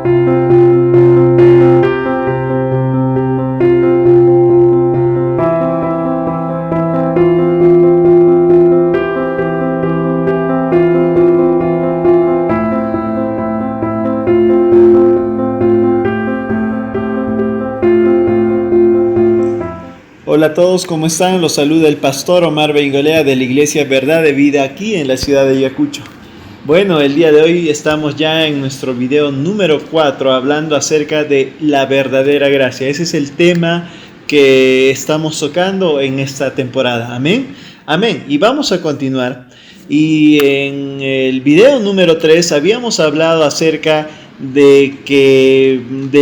Hola a todos, ¿cómo están? Los saluda el pastor Omar Bengolea de la Iglesia Verdad de Vida aquí en la ciudad de Ayacucho. Bueno, el día de hoy estamos ya en nuestro video número 4 hablando acerca de la verdadera gracia. Ese es el tema que estamos tocando en esta temporada. Amén. Amén. Y vamos a continuar. Y en el video número 3 habíamos hablado acerca de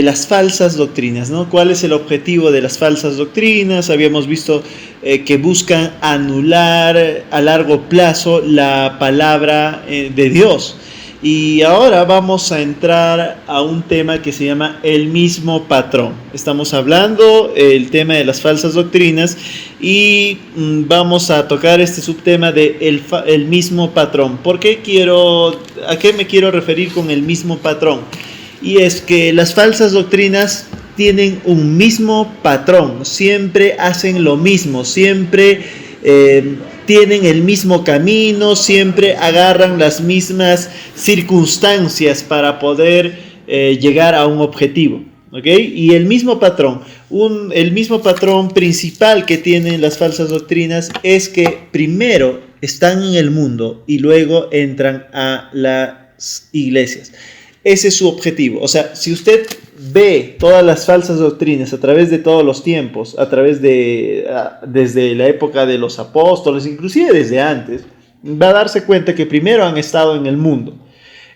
las falsas doctrinas, ¿no? ¿Cuál es el objetivo de las falsas doctrinas? Habíamos visto que buscan anular a largo plazo la palabra de Dios. Y ahora vamos a entrar a un tema que se llama el mismo patrón. Estamos hablando el tema de las falsas doctrinas y vamos a tocar este subtema de el mismo patrón. ¿A qué me quiero referir con el mismo patrón? Y es que las falsas doctrinas tienen un mismo patrón, siempre hacen lo mismo, siempre tienen el mismo camino, siempre agarran las mismas circunstancias para poder llegar a un objetivo, ¿ok? Y el mismo patrón principal que tienen las falsas doctrinas es que primero están en el mundo y luego entran a las iglesias. Ese es su objetivo. O sea, si usted ve todas las falsas doctrinas a través de todos los tiempos, desde la época de los apóstoles, inclusive desde antes, va a darse cuenta que primero han estado en el mundo.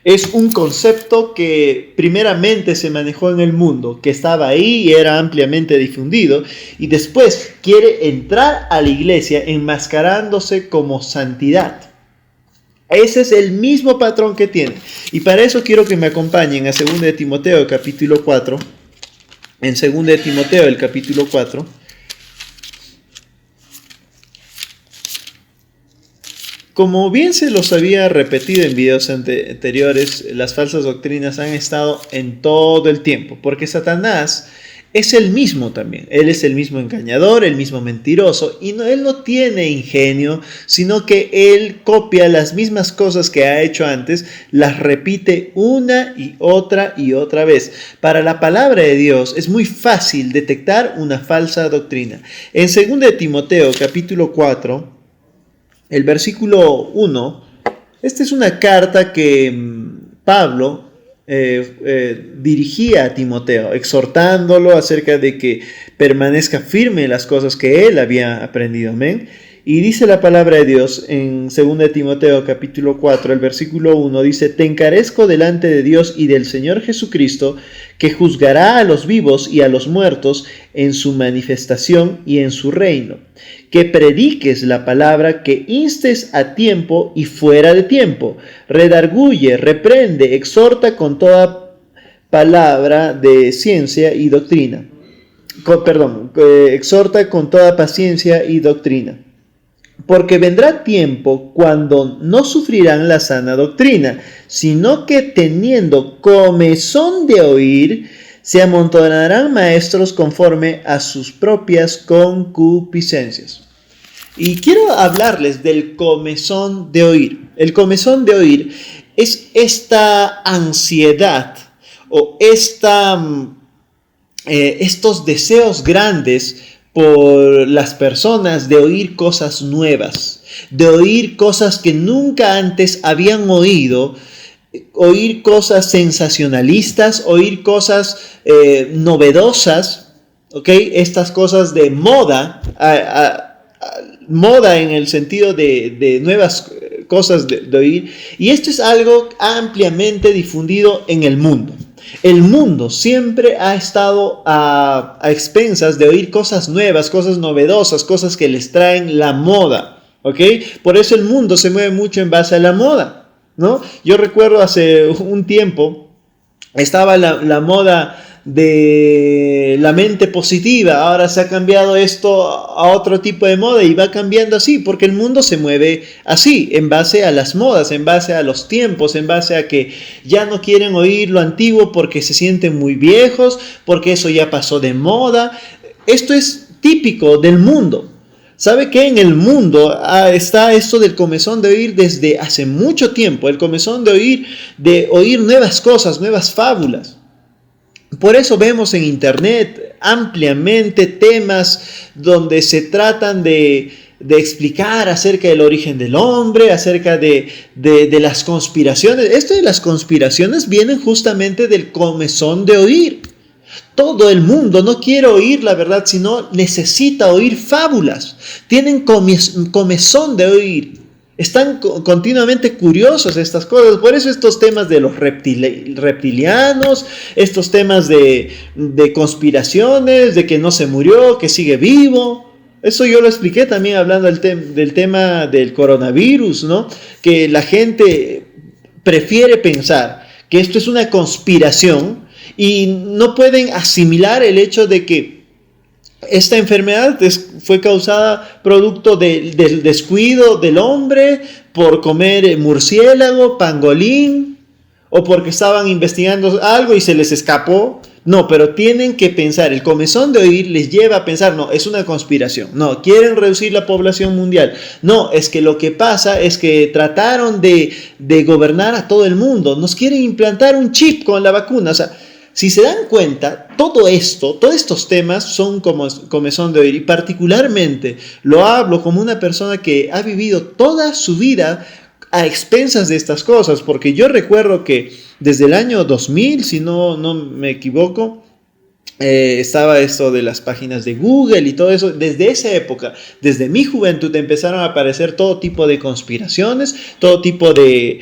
Es un concepto que primeramente se manejó en el mundo, que estaba ahí y era ampliamente difundido, y después quiere entrar a la iglesia enmascarándose como santidad. Ese es el mismo patrón que tiene. Y para eso quiero que me acompañen a 2 de Timoteo, capítulo 4. En 2 de Timoteo, el capítulo 4. Como bien se los había repetido en videos anteriores, las falsas doctrinas han estado en todo el tiempo, porque Satanás es el mismo también. Él es el mismo engañador, el mismo mentiroso, y él no tiene ingenio, sino que él copia las mismas cosas que ha hecho antes, las repite una y otra vez. Para la palabra de Dios es muy fácil detectar una falsa doctrina. En 2 de Timoteo, capítulo 4, el versículo 1, esta es una carta que Pablo dirigía a Timoteo, exhortándolo acerca de que permanezca firme en las cosas que él había aprendido. Amén. Y dice la palabra de Dios en 2 de Timoteo capítulo 4, el versículo 1, dice: te encarezco delante de Dios y del Señor Jesucristo, que juzgará a los vivos y a los muertos en su manifestación y en su reino, que prediques la palabra, que instes a tiempo y fuera de tiempo, redarguye, reprende, exhorta con toda palabra de ciencia y doctrina. Exhorta con toda paciencia y doctrina. Porque vendrá tiempo cuando no sufrirán la sana doctrina, sino que teniendo comezón de oír, se amontonarán maestros conforme a sus propias concupiscencias. Y quiero hablarles del comezón de oír. El comezón de oír es esta ansiedad o estos deseos grandes por las personas de oír cosas nuevas, de oír cosas que nunca antes habían oído, oír cosas sensacionalistas, oír cosas novedosas, ¿ok? Estas cosas de moda, moda en el sentido de nuevas cosas de oír, y esto es algo ampliamente difundido en el mundo. El mundo siempre ha estado a expensas de oír cosas nuevas, cosas novedosas, cosas que les traen la moda, ¿ok? Por eso el mundo se mueve mucho en base a la moda, ¿no? Yo recuerdo hace un tiempo Estaba la moda de la mente positiva, ahora se ha cambiado esto a otro tipo de moda y va cambiando así, porque el mundo se mueve así, en base a las modas, en base a los tiempos, en base a que ya no quieren oír lo antiguo porque se sienten muy viejos, porque eso ya pasó de moda. Esto es típico del mundo. ¿Sabe que en el mundo está esto del comezón de oír desde hace mucho tiempo? El comezón de oír nuevas cosas, nuevas fábulas. Por eso vemos en internet ampliamente temas donde se tratan de explicar acerca del origen del hombre, acerca de las conspiraciones. Esto de las conspiraciones vienen justamente del comezón de oír. Todo el mundo no quiere oír la verdad, sino necesita oír fábulas. Tienen comezón de oír. Están continuamente curiosos de estas cosas. Por eso estos temas de los reptilianos, estos temas de conspiraciones, de que no se murió, que sigue vivo. Eso yo lo expliqué también hablando del tema del coronavirus, ¿no? Que la gente prefiere pensar que esto es una conspiración y no pueden asimilar el hecho de que esta enfermedad fue causada producto del descuido del hombre por comer murciélago, pangolín, o porque estaban investigando algo y se les escapó. No, pero tienen que pensar, el comezón de oír les lleva a pensar, no, es una conspiración, no, quieren reducir la población mundial, no, es que lo que pasa es que trataron de gobernar a todo el mundo, nos quieren implantar un chip con la vacuna, o sea, si se dan cuenta, todo esto, todos estos temas son como comezón de oír, y particularmente lo hablo como una persona que ha vivido toda su vida a expensas de estas cosas, porque yo recuerdo que desde el año 2000, si no me equivoco, estaba esto de las páginas de Google y todo eso. Desde esa época, desde mi juventud, empezaron a aparecer todo tipo de conspiraciones, todo tipo de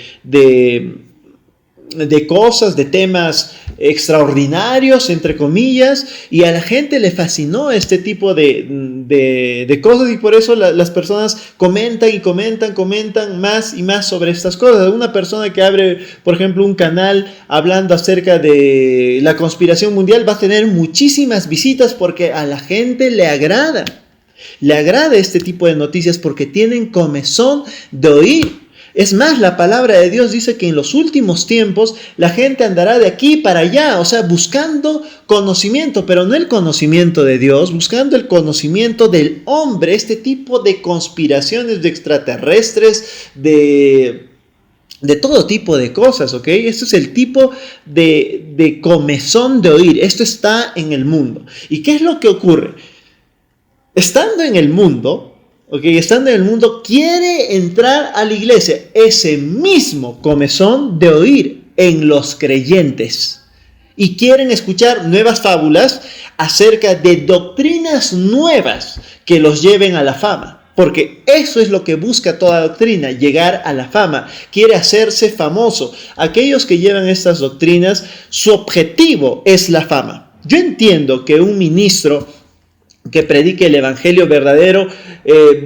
cosas, de temas extraordinarios, entre comillas, y a la gente le fascinó este tipo de cosas, y por eso las personas comentan y comentan más y más sobre estas cosas. Una persona que abre, por ejemplo, un canal hablando acerca de la conspiración mundial va a tener muchísimas visitas porque a la gente le agrada este tipo de noticias porque tienen comezón de oír. Es más, la palabra de Dios dice que en los últimos tiempos la gente andará de aquí para allá, o sea, buscando conocimiento, pero no el conocimiento de Dios, buscando el conocimiento del hombre, este tipo de conspiraciones de extraterrestres, de todo tipo de cosas, ¿ok? Esto es el tipo de comezón de oír, esto está en el mundo. ¿Y qué es lo que ocurre? Estando en el mundo, estando en el mundo, quiere entrar a la iglesia. Ese mismo comezón de oír en los creyentes. Y quieren escuchar nuevas fábulas acerca de doctrinas nuevas que los lleven a la fama. Porque eso es lo que busca toda doctrina, llegar a la fama. Quiere hacerse famoso. Aquellos que llevan estas doctrinas, su objetivo es la fama. Yo entiendo que un ministro que predique el evangelio verdadero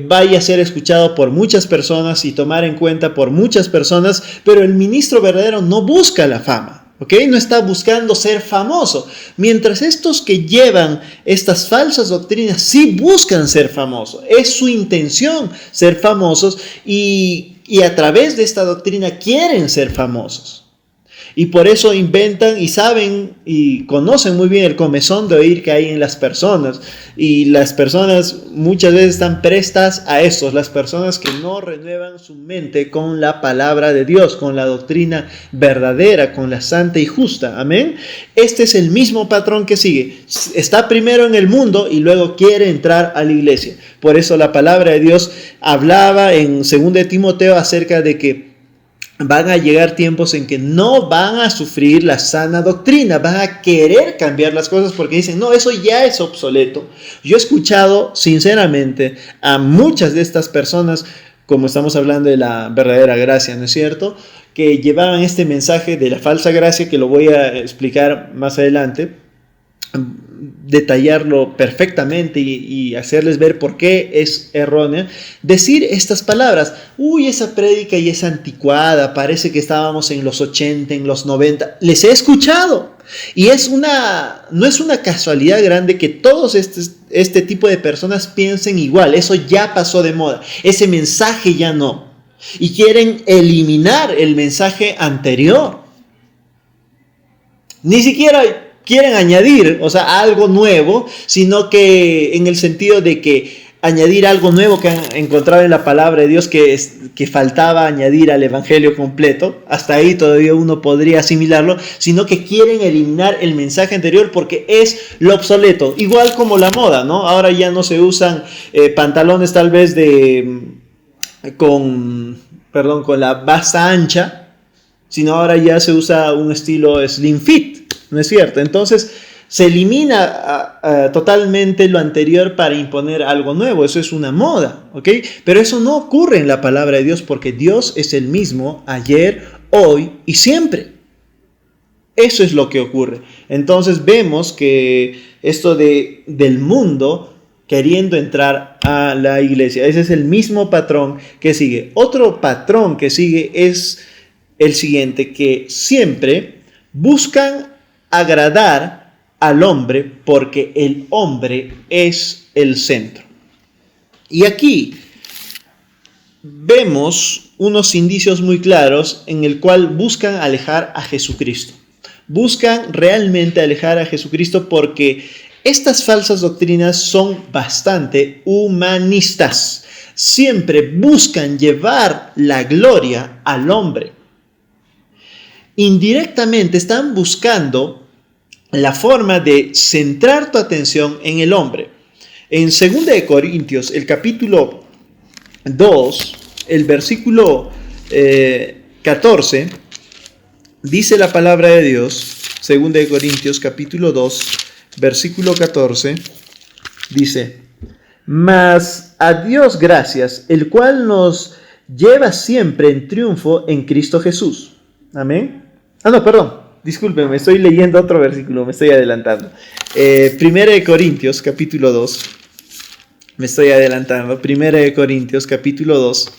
vaya a ser escuchado por muchas personas y tomar en cuenta por muchas personas, pero el ministro verdadero no busca la fama, ¿ok? No está buscando ser famoso, mientras estos que llevan estas falsas doctrinas sí buscan ser famosos, es su intención ser famosos y a través de esta doctrina quieren ser famosos. Y por eso inventan y saben y conocen muy bien el comezón de oír que hay en las personas. Y las personas muchas veces están prestas a eso. Las personas que no renuevan su mente con la palabra de Dios, con la doctrina verdadera, con la santa y justa. Amén. Este es el mismo patrón que sigue. Está primero en el mundo y luego quiere entrar a la iglesia. Por eso la palabra de Dios hablaba en 2 de Timoteo acerca de que van a llegar tiempos en que no van a sufrir la sana doctrina, van a querer cambiar las cosas porque dicen, no, eso ya es obsoleto. Yo he escuchado sinceramente a muchas de estas personas, como estamos hablando de la verdadera gracia, ¿no es cierto?, que llevaban este mensaje de la falsa gracia, que lo voy a explicar más adelante. detallarlo perfectamente y hacerles ver por qué es errónea, decir estas palabras. Uy, esa prédica ya es anticuada, parece que estábamos en los 80, en los 90. Les he escuchado. Y no es una casualidad grande que todos este tipo de personas piensen igual. Eso ya pasó de moda. Ese mensaje ya no. Y quieren eliminar el mensaje anterior. Ni siquiera quieren añadir, algo nuevo, sino que en el sentido de que añadir algo nuevo que han encontrado en la palabra de Dios que faltaba añadir al evangelio completo. Hasta ahí todavía uno podría asimilarlo, sino que quieren eliminar el mensaje anterior porque es lo obsoleto. Igual como la moda, ¿no? Ahora ya no se usan pantalones tal vez con la basta ancha, sino ahora ya se usa un estilo slim fit, ¿no es cierto? Entonces se elimina totalmente lo anterior para imponer algo nuevo. Eso es una moda, ¿ok? Pero eso no ocurre en la palabra de Dios porque Dios es el mismo ayer, hoy y siempre. Eso es lo que ocurre. Entonces vemos que esto del mundo queriendo entrar a la iglesia, ese es el mismo patrón que sigue. Otro patrón que sigue es el siguiente, que siempre buscan agradar al hombre porque el hombre es el centro. Y aquí vemos unos indicios muy claros en el cual buscan alejar a Jesucristo. Buscan realmente alejar a Jesucristo porque estas falsas doctrinas son bastante humanistas. Siempre buscan llevar la gloria al hombre. Indirectamente están buscando la forma de centrar tu atención en el hombre. En 2 de Corintios, el capítulo 2, el versículo 14, dice la palabra de Dios, 2 de Corintios, capítulo 2, versículo 14, dice: mas a Dios gracias, el cual nos lleva siempre en triunfo en Cristo Jesús. Amén. Disculpen, me estoy leyendo otro versículo, me estoy adelantando. 1 de Corintios, capítulo 2. Me estoy adelantando. 1 de Corintios, capítulo 2.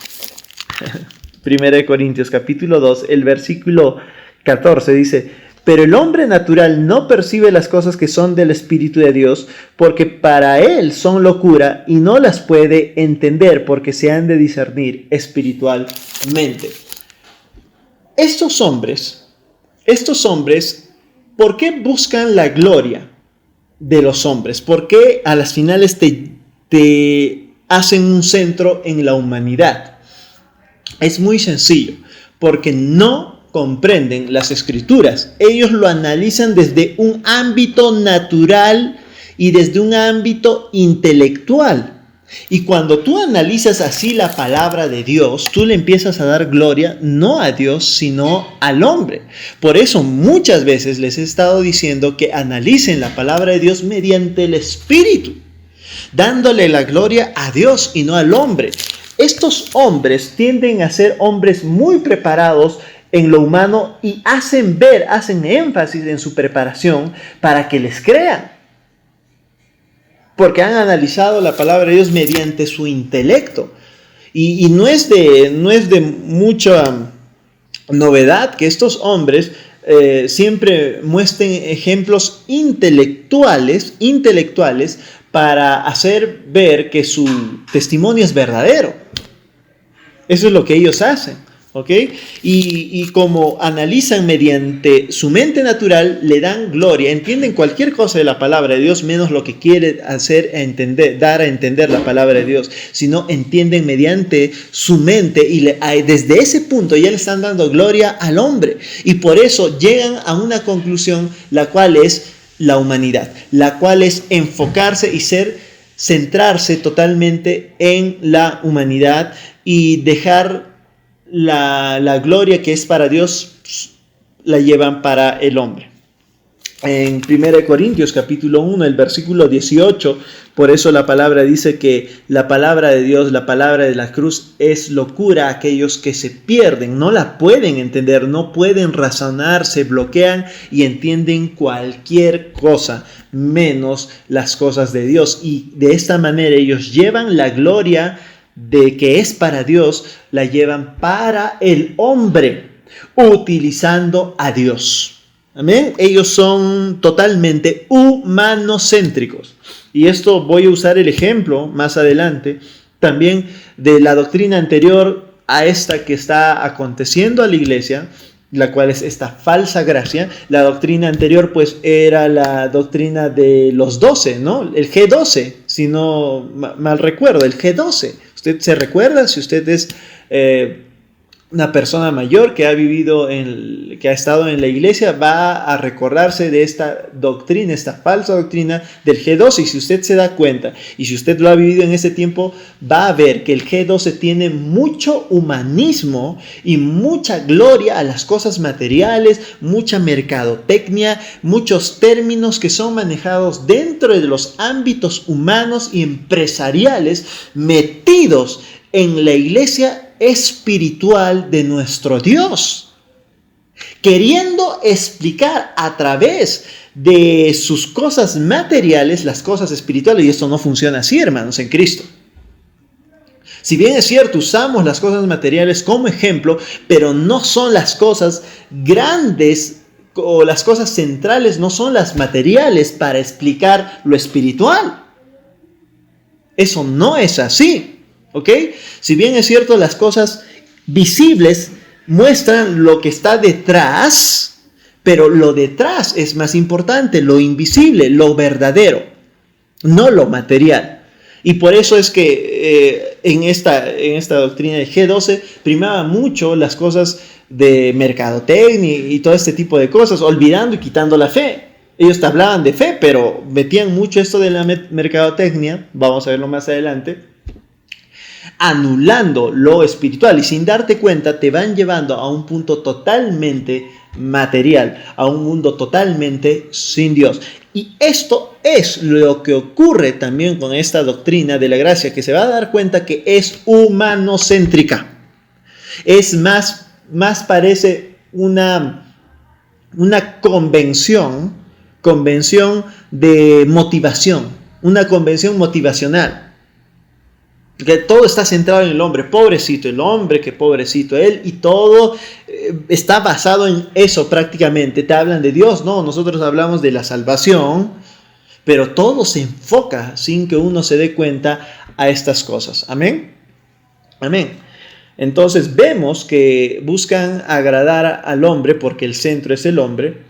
1 de Corintios, capítulo 2, el versículo 14 dice: pero el hombre natural no percibe las cosas que son del Espíritu de Dios, porque para él son locura y no las puede entender porque se han de discernir espiritualmente. Estos hombres, ¿por qué buscan la gloria de los hombres? ¿Por qué a las finales te hacen un centro en la humanidad? Es muy sencillo, porque no comprenden las Escrituras. Ellos lo analizan desde un ámbito natural y desde un ámbito intelectual. Y cuando tú analizas así la palabra de Dios, tú le empiezas a dar gloria no a Dios, sino al hombre. Por eso muchas veces les he estado diciendo que analicen la palabra de Dios mediante el Espíritu, dándole la gloria a Dios y no al hombre. Estos hombres tienden a ser hombres muy preparados en lo humano y hacen énfasis en su preparación para que les crean. Porque han analizado la palabra de Dios mediante su intelecto. Y no es de mucha novedad que estos hombres siempre muestren ejemplos intelectuales para hacer ver que su testimonio es verdadero. Eso es lo que ellos hacen. ¿Ok? Y como analizan mediante su mente natural, le dan gloria, entienden cualquier cosa de la palabra de Dios, menos lo que quiere hacer dar a entender la palabra de Dios, sino entienden mediante su mente y desde ese punto ya le están dando gloria al hombre. Y por eso llegan a una conclusión, la cual es la humanidad, la cual es enfocarse y centrarse totalmente en la humanidad y dejar la gloria que es para Dios, la llevan para el hombre. En 1 Corintios capítulo 1, el versículo 18, por eso la palabra dice que la palabra de Dios, la palabra de la cruz es locura a aquellos que se pierden, no la pueden entender, no pueden razonar, se bloquean y entienden cualquier cosa, menos las cosas de Dios. Y de esta manera ellos llevan la gloria de que es para Dios, la llevan para el hombre, utilizando a Dios. Amén. Ellos son totalmente humanocéntricos. Y esto voy a usar el ejemplo más adelante también de la doctrina anterior a esta que está aconteciendo a la iglesia, la cual es esta falsa gracia. La doctrina anterior pues era la doctrina de los 12, ¿no? El G12, si no mal recuerdo, el G12. ¿Usted se recuerda? Si usted es una persona mayor que ha vivido, que ha estado en la iglesia, va a recordarse de esta doctrina, esta falsa doctrina del G12. Y si usted se da cuenta, y si usted lo ha vivido en ese tiempo, va a ver que el G12 tiene mucho humanismo y mucha gloria a las cosas materiales, mucha mercadotecnia, muchos términos que son manejados dentro de los ámbitos humanos y empresariales, metidos en la iglesia espiritual de nuestro Dios, queriendo explicar a través de sus cosas materiales las cosas espirituales. Y esto no funciona así, hermanos, en Cristo. Si bien es cierto, usamos las cosas materiales como ejemplo, pero no son las cosas grandes o las cosas centrales, no son las materiales para explicar lo espiritual. Eso no es así. ¿Ok? Si bien es cierto, las cosas visibles muestran lo que está detrás, pero lo detrás es más importante, lo invisible, lo verdadero, no lo material. Y por eso es que en esta doctrina de G12 primaba mucho las cosas de mercadotecnia y todo este tipo de cosas, olvidando y quitando la fe. Ellos te hablaban de fe, pero metían mucho esto de la mercadotecnia, vamos a verlo más adelante, anulando lo espiritual, y sin darte cuenta te van llevando a un punto totalmente material, a un mundo totalmente sin Dios. Y esto es lo que ocurre también con esta doctrina de la gracia, que se va a dar cuenta que es humanocéntrica. Es más parece una convención de motivación, una convención motivacional. Que todo está centrado en el hombre, pobrecito el hombre, que pobrecito él, y todo está basado en eso prácticamente. Te hablan de Dios, no, nosotros hablamos de la salvación, pero todo se enfoca sin que uno se dé cuenta a estas cosas. Amén. Amén. Entonces vemos que buscan agradar al hombre porque el centro es el hombre.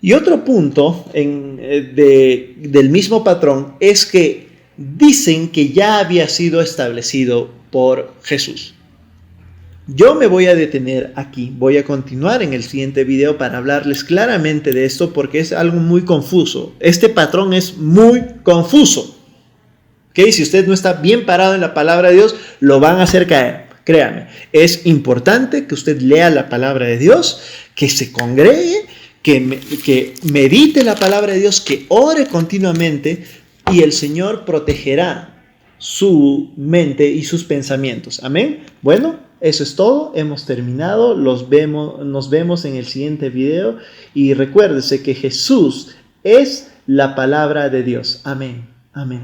Y otro punto del mismo patrón es que dicen que ya había sido establecido por Jesús. Yo me voy a detener aquí, voy a continuar en el siguiente video para hablarles claramente de esto, porque es algo muy confuso. Este patrón es muy confuso. ¿Okay? Si usted no está bien parado en la palabra de Dios, lo van a hacer caer. Créame, es importante que usted lea la palabra de Dios, que se congregue, que medite la palabra de Dios, que ore continuamente, y el Señor protegerá su mente y sus pensamientos. Amén. Bueno, eso es todo. Hemos terminado. Nos vemos en el siguiente video. Y recuérdese que Jesús es la palabra de Dios. Amén. Amén.